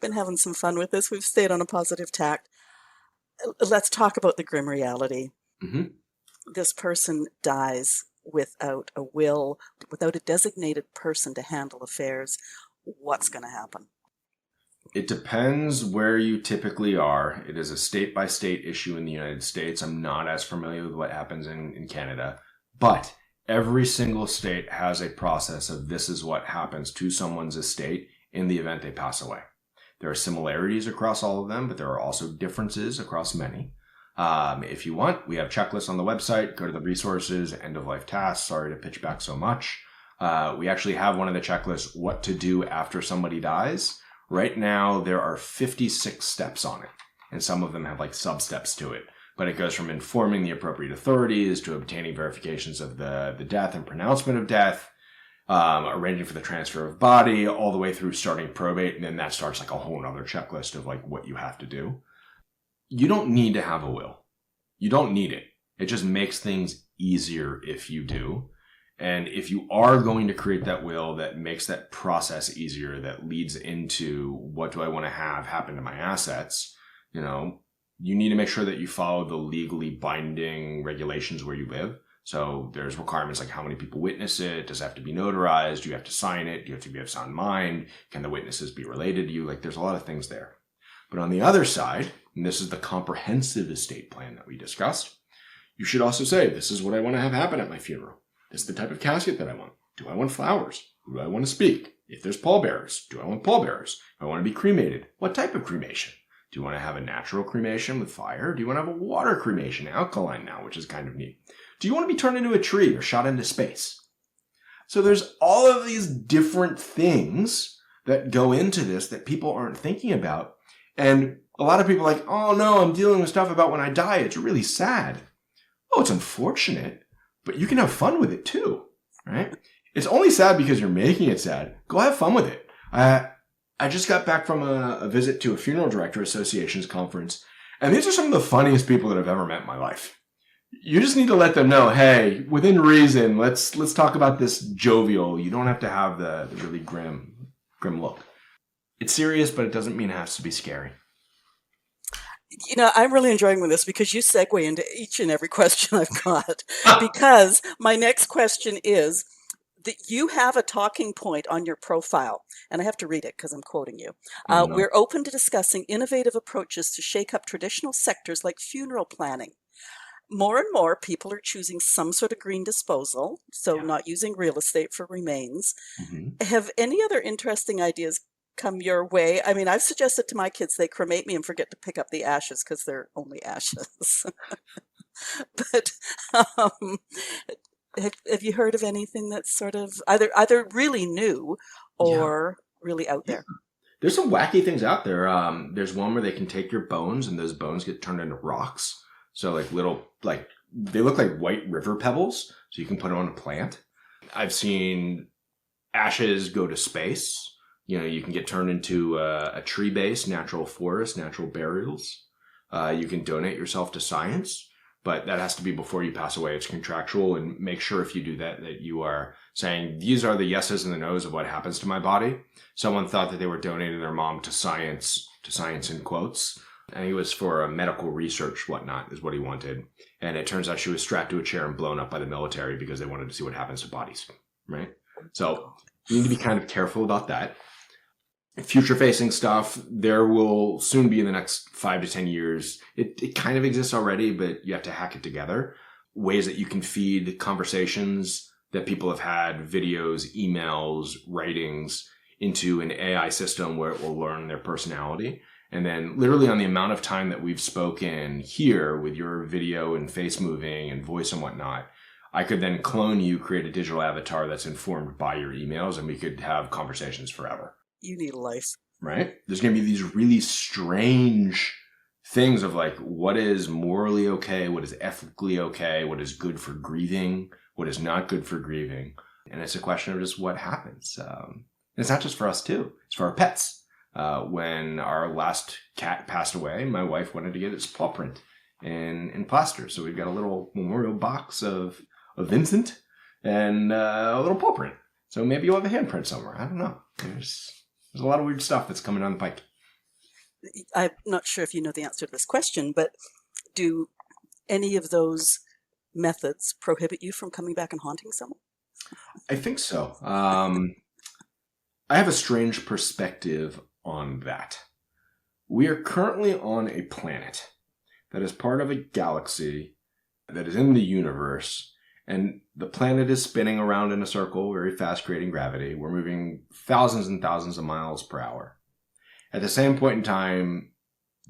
been having some fun with this. We've stayed on a positive tack. Let's talk about the grim reality. Hmm. This person dies without a will, without a designated person to handle affairs. What's going to happen? It depends where you typically are. It is a state-by-state issue in the United States. I'm not as familiar with what happens in Canada, but every single state has a process of this is what happens to someone's estate in the event they pass away. There are similarities across all of them, but there are also differences across many. If you want, we have checklists on the website. Go to the resources, end of life tasks. Sorry to pitch back so much. We actually have one of the checklists, what to do after somebody dies. Right now, there are 56 steps on it, and some of them have like sub-steps to it. But it goes from informing the appropriate authorities to obtaining verifications of the death and pronouncement of death, arranging for the transfer of body, all the way through starting probate, and then that starts like a whole other checklist of like what you have to do. You don't need to have a will. You don't need it. It just makes things easier if you do. And if you are going to create that will that makes that process easier, that leads into what do I want to have happen to my assets, you need to make sure that you follow the legally binding regulations where you live. So there's requirements like how many people witness it. Does it have to be notarized? Do you have to sign it? Do you have to be of sound mind? Can the witnesses be related to you? Like there's a lot of things there. But on the other side, and this is the comprehensive estate plan that we discussed, you should also say, this is what I want to have happen at my funeral. This is the type of casket that I want. Do I want flowers? Who do I want to speak? If there's pallbearers, do I want pallbearers? Do I want to be cremated? What type of cremation? Do you want to have a natural cremation with fire? Do you want to have a water cremation, alkaline now, which is kind of neat? Do you want to be turned into a tree or shot into space? So there's all of these different things that go into this that people aren't thinking about. And a lot of people are like, oh no, I'm dealing with stuff about when I die. It's really sad. Oh, it's unfortunate, but you can have fun with it too, right? It's only sad because you're making it sad. Go have fun with it. I just got back from a visit to a Funeral Director Association's conference, and these are some of the funniest people that I've ever met in my life. You just need to let them know, hey, within reason, let's talk about this jovial. You don't have to have the really grim look. It's serious, but it doesn't mean it has to be scary. I'm really enjoying this because you segue into each and every question I've got. Because my next question is that you have a talking point on your profile, and I have to read it because I'm quoting you. Oh, no. We're open to discussing innovative approaches to shake up traditional sectors like funeral planning. More and more people are choosing some sort of green disposal, so Yeah. not using real estate for remains. Mm-hmm. Have any other interesting ideas come your way? I mean, I've suggested to my kids they cremate me and forget to pick up the ashes because they're only ashes. But um, have you heard of anything that's sort of either really new or really out there? There's some wacky things out there. There's one where they can take your bones and those bones get turned into rocks. So like they look like white river pebbles. So you can put them on a plant. I've seen ashes go to space. You can get turned into a tree base, natural forest, natural burials. You can donate yourself to science, but that has to be before you pass away. It's contractual, and make sure if you do that you are saying, these are the yeses and the nos of what happens to my body. Someone thought that they were donating their mom to science in quotes. And it was for medical research, whatnot, is what he wanted. And it turns out she was strapped to a chair and blown up by the military because they wanted to see what happens to bodies, right? So you need to be kind of careful about that. Future-facing stuff, there will soon be in the next 5 to 10 years. It kind of exists already, but you have to hack it together. Ways that you can feed conversations that people have had, videos, emails, writings, into an AI system where it will learn their personality. And then literally on the amount of time that we've spoken here with your video and face moving and voice and whatnot, I could then clone you, create a digital avatar that's informed by your emails, and we could have conversations forever. You need a life. Right? There's going to be these really strange things of like, what is morally okay? What is ethically okay? What is good for grieving? What is not good for grieving? And it's a question of just what happens. It's not just for us too. It's for our pets. When our last cat passed away, my wife wanted to get its paw print in plaster. So we've got a little memorial box of Vincent and a little paw print. So maybe you'll have a handprint somewhere. I don't know. There's a lot of weird stuff that's coming down the pike. I'm not sure if you know the answer to this question, but do any of those methods prohibit you from coming back and haunting someone? I think so. I have a strange perspective on that. We are currently on a planet that is part of a galaxy that is in the universe, and the planet is spinning around in a circle very fast, creating gravity. We're moving thousands and thousands of miles per hour. At the same point in time,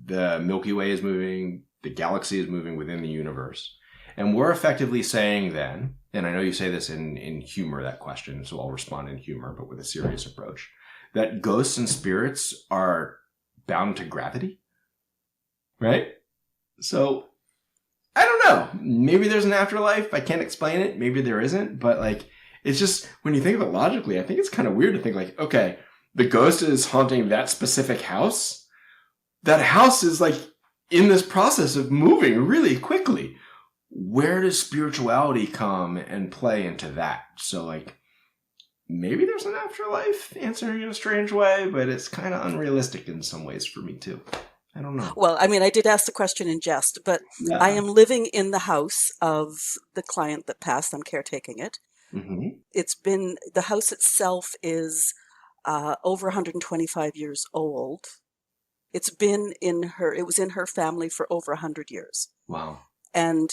the Milky Way is moving, the galaxy is moving within the universe. And we're effectively saying then, and I know you say this in humor, that question, so I'll respond in humor, but with a serious approach, that ghosts and spirits are bound to gravity, right? So, I don't know. Maybe there's an afterlife. I can't explain it. Maybe there isn't. But like, it's just, when you think of it logically, I think it's kind of weird to think like, okay, the ghost is haunting that specific house. That house is like in this process of moving really quickly. Where does spirituality come and play into that? So like, maybe there's an afterlife, answering in a strange way, but it's kind of unrealistic in some ways for me too. I don't know. Well, I mean, I did ask the question in jest, but Yeah. I am living in the house of the client that passed. I'm caretaking it. Mm-hmm. The house itself is over 125 years old. It was in her family for over 100 years. Wow. And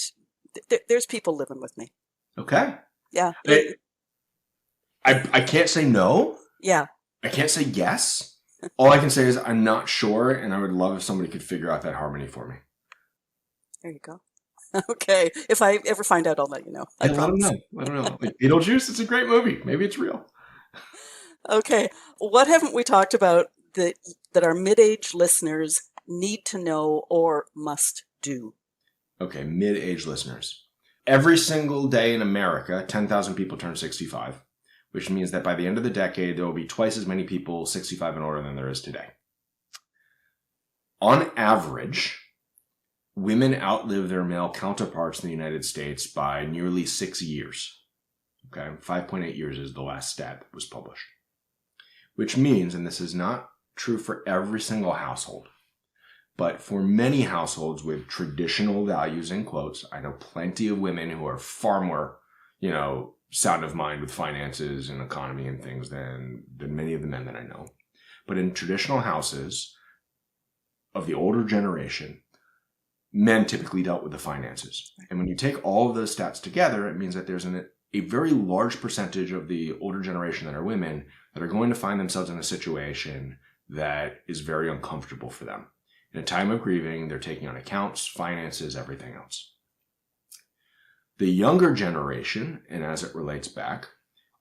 there's people living with me. Okay. Yeah. I can't say no. Yeah. I can't say yes. All I can say is I'm not sure, and I would love if somebody could figure out that harmony for me. There you go. Okay. If I ever find out, I'll let you know. I promise. Let them know. Like Beetlejuice, it's a great movie. Maybe it's real. Okay. What haven't we talked about that our mid-age listeners need to know or must do? Okay, mid-age listeners. Every single day in America, 10,000 people turn 65, which means that by the end of the decade, there will be twice as many people 65 and older than there is today. On average, women outlive their male counterparts in the United States by nearly 6 years. Okay, 5.8 years is the last stat that was published. Which means, and this is not true for every single household, but for many households with traditional values, in quotes, I know plenty of women who are far more, sound of mind with finances and economy and things than many of the men that I know. But in traditional houses of the older generation, men typically dealt with the finances. And when you take all of those stats together, it means that there's a very large percentage of the older generation that are women that are going to find themselves in a situation that is very uncomfortable for them. In a time of grieving, they're taking on accounts, finances, everything else. The younger generation, and as it relates back,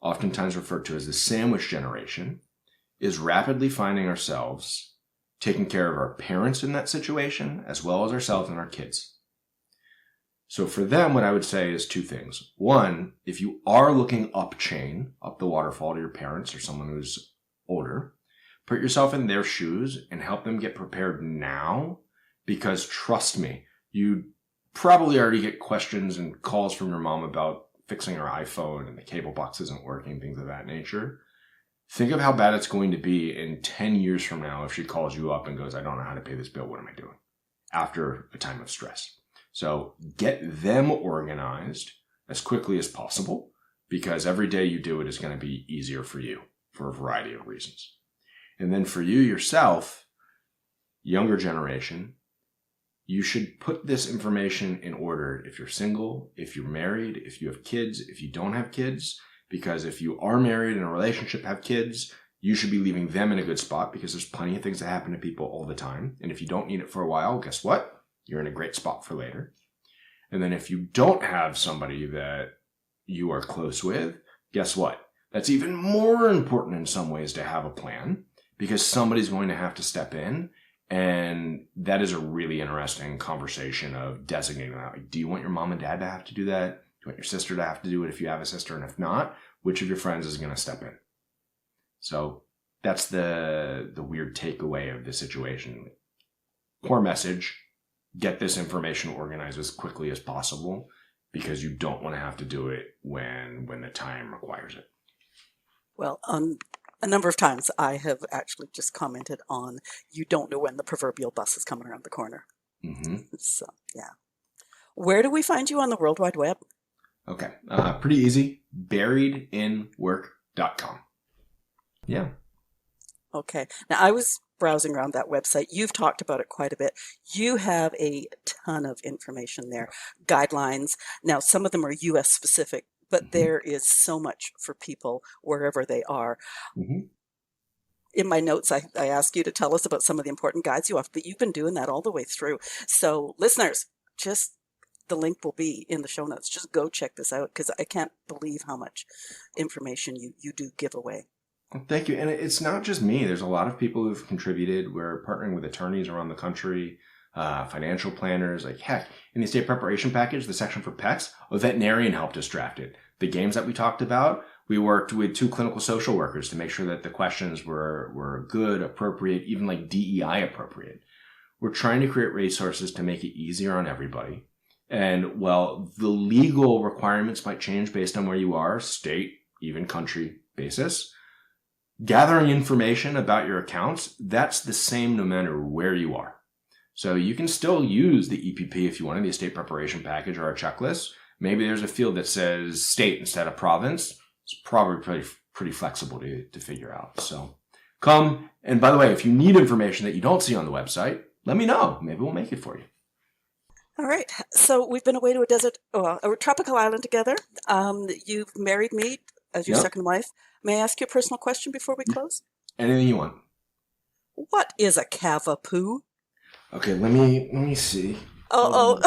oftentimes referred to as the sandwich generation, is rapidly finding ourselves taking care of our parents in that situation, as well as ourselves and our kids. So for them, what I would say is two things. One, if you are looking up the waterfall to your parents or someone who's older, put yourself in their shoes and help them get prepared now, because trust me, you probably already get questions and calls from your mom about fixing her iPhone and the cable box isn't working, things of that nature. Think of how bad it's going to be in 10 years from now if she calls you up and goes, I don't know how to pay this bill. What am I doing? After a time of stress. So get them organized as quickly as possible, because every day you do it is going to be easier for you for a variety of reasons. And then for you yourself, younger generation, you should put this information in order if you're single, if you're married, if you have kids, if you don't have kids. Because if you are married in a relationship, have kids, you should be leaving them in a good spot, because there's plenty of things that happen to people all the time. And if you don't need it for a while, guess what? You're in a great spot for later. And then if you don't have somebody that you are close with, guess what? That's even more important in some ways to have a plan, because somebody's going to have to step in. And that is a really interesting conversation of designating that. Like, do you want your mom and dad to have to do that? Do you want your sister to have to do it if you have a sister? And if not, which of your friends is going to step in? So that's the weird takeaway of the situation. Core message: get this information organized as quickly as possible, because you don't want to have to do it when the time requires it. Well, a number of times I have actually just commented on, you don't know when the proverbial bus is coming around the corner. Mm-hmm. So, yeah. Where do we find you on the World Wide Web? Okay. Pretty easy. Buriedinwork.com. Yeah. Okay. Now, I was browsing around that website. You've talked about it quite a bit. You have a ton of information there, guidelines. Now, some of them are US specific, but there is so much for people wherever they are. Mm-hmm. In my notes, I asked you to tell us about some of the important guides you have, but you've been doing that all the way through. So listeners, the link will be in the show notes. Just go check this out, because I can't believe how much information you do give away. Thank you. And it's not just me. There's a lot of people who've contributed. We're partnering with attorneys around the country, financial planners. Like, heck, in the estate preparation package, the section for pets, a veterinarian helped us draft it. The games that we talked about, we worked with 2 clinical social workers to make sure that the questions were good, appropriate, even like DEI appropriate. We're trying to create resources to make it easier on everybody. And while the legal requirements might change based on where you are, state, even country basis, gathering information about your accounts, that's the same no matter where you are. So you can still use the EPP if you want, the estate preparation package or our checklist. Maybe there's a field that says state instead of province. It's probably pretty flexible to figure out. So come. And by the way, if you need information that you don't see on the website, let me know. Maybe we'll make it for you. All right. So we've been away to a tropical island together. You've married me as your second wife. May I ask you a personal question before we close? Anything you want. What is a cavapoo? Okay, let me see. Oh.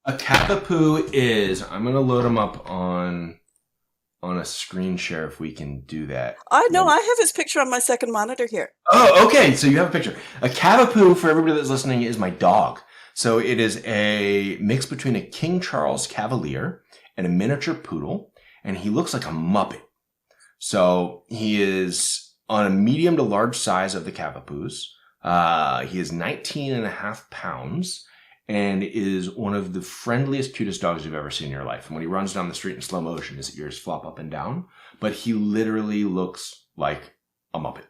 A cavapoo is, I'm going to load them up on a screen share if we can do that. I know, I have his picture on my second monitor here. Oh, okay, so you have a picture. A cavapoo, for everybody that's listening, is my dog. So it is a mix between a King Charles Cavalier and a miniature poodle, and he looks like a Muppet. So he is on a medium to large size of the cavapoos. He is 19 and a half pounds and is one of the friendliest, cutest dogs you've ever seen in your life. And when he runs down the street in slow motion, his ears flop up and down, but he literally looks like a Muppet.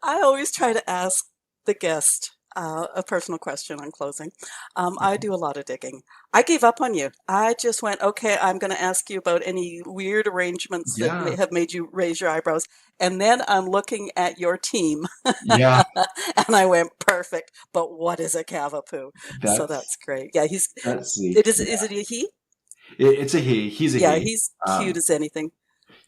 I always try to ask the guest a personal question on closing. I do a lot of digging. I gave up on you. I just went, okay, I'm going to ask you about any weird arrangements that may have made you raise your eyebrows. And then I'm looking at your team. Yeah. And I went, perfect. But what is a cavapoo? So that's great. Yeah, is it a he? It's a he. He's a he. Yeah, he's cute as anything.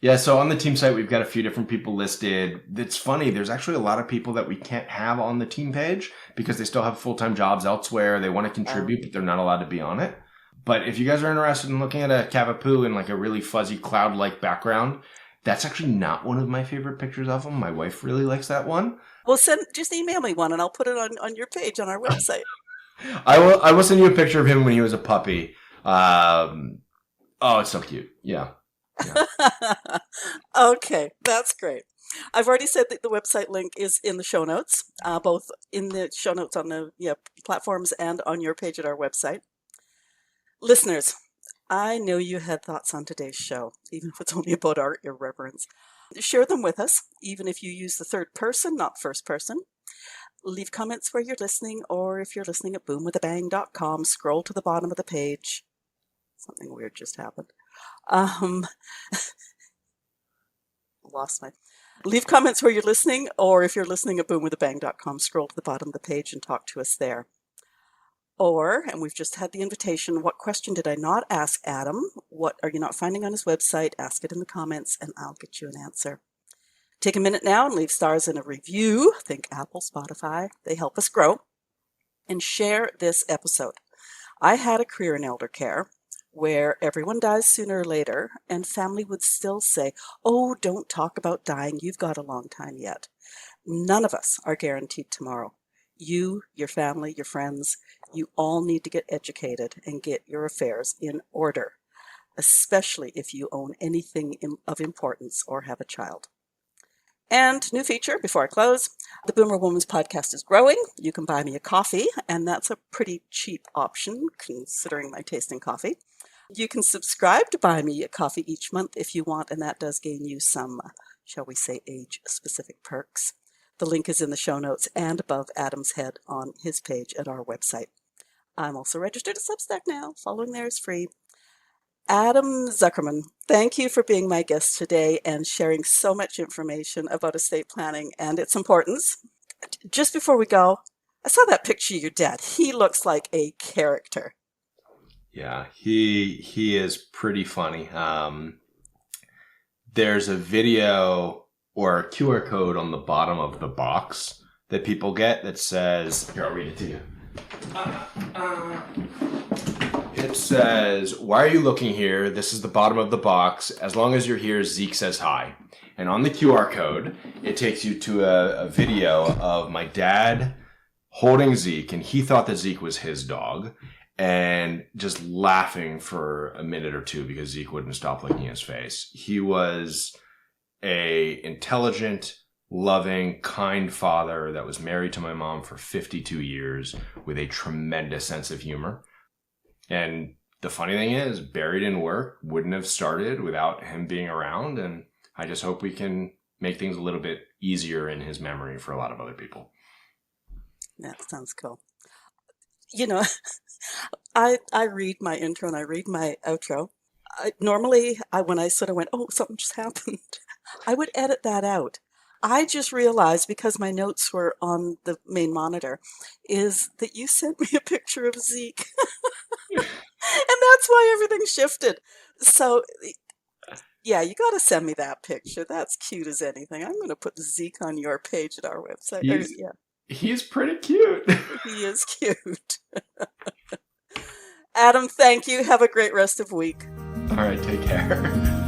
Yeah, so on the team site, we've got a few different people listed. It's funny, there's actually a lot of people that we can't have on the team page because they still have full-time jobs elsewhere. They want to contribute, but they're not allowed to be on it. But if you guys are interested in looking at a cavapoo in like a really fuzzy cloud-like background, that's actually not one of my favorite pictures of him. My wife really likes that one. Well, just email me one and I'll put it on your page on our website. I will send you a picture of him when he was a puppy. It's so cute. Yeah. Okay, that's great. I've already said that the website link is in the show notes, both in the show notes on the platforms and on your page at our website. Listeners, I know you had thoughts on today's show, even if it's only about our irreverence. Share them with us, even if you use the third person, not first person. Leave comments where you're listening, or if you're listening at boomwithabang.com, scroll to the bottom of the page. Something weird just happened. Leave comments where you're listening, or if you're listening at boomwithabang.com, scroll to the bottom of the page and talk to us there. Or, and we've just had the invitation, what question did I not ask Adam? What are you not finding on his website? Ask it in the comments and I'll get you an answer. Take a minute now and leave stars in a review. Think Apple, Spotify. They help us grow. And share this episode. I had a career in elder care. where everyone dies sooner or later, and family would still say, "Oh, don't talk about dying. You've got a long time yet." None of us are guaranteed tomorrow. You, your family, your friends, you all need to get educated and get your affairs in order, especially if you own anything of importance or have a child. And new feature before I close, the Boomer Woman's podcast is growing. You can buy me a coffee, and that's a pretty cheap option considering my taste in coffee. You can subscribe to buy me a coffee each month if you want, and that does gain you some, shall we say, age-specific perks. The link is in the show notes and above Adam's head on his page at our website. I'm also registered at Substack now. Following there is free. Adam Zuckerman, thank you for being my guest today and sharing so much information about estate planning and its importance. Just before we go, I saw that picture of your dad. He looks like a character. Yeah, he is pretty funny. There's a video or a QR code on the bottom of the box that people get that says, here, I'll read it to you. It says, "Why are you looking here? This is the bottom of the box. As long as you're here, Zeke says hi." And on the QR code, it takes you to a video of my dad holding Zeke, and he thought that Zeke was his dog, and just laughing for a minute or two because Zeke wouldn't stop licking his face. He was a intelligent, loving, kind father that was married to my mom for 52 years with a tremendous sense of humor. And the funny thing is, Buried in Work wouldn't have started without him being around. And I just hope we can make things a little bit easier in his memory for a lot of other people. That sounds cool. You know, I read my intro and I read my outro. Normally, when I sort of went, "Oh, something just happened," I would edit that out. I just realized, because my notes were on the main monitor, is that you sent me a picture of Zeke. And that's why everything shifted. So, yeah, you got to send me that picture. That's cute as anything. I'm going to put Zeke on your page at our website. He's pretty cute. He is cute. Adam, thank you. Have a great rest of week. All right, take care.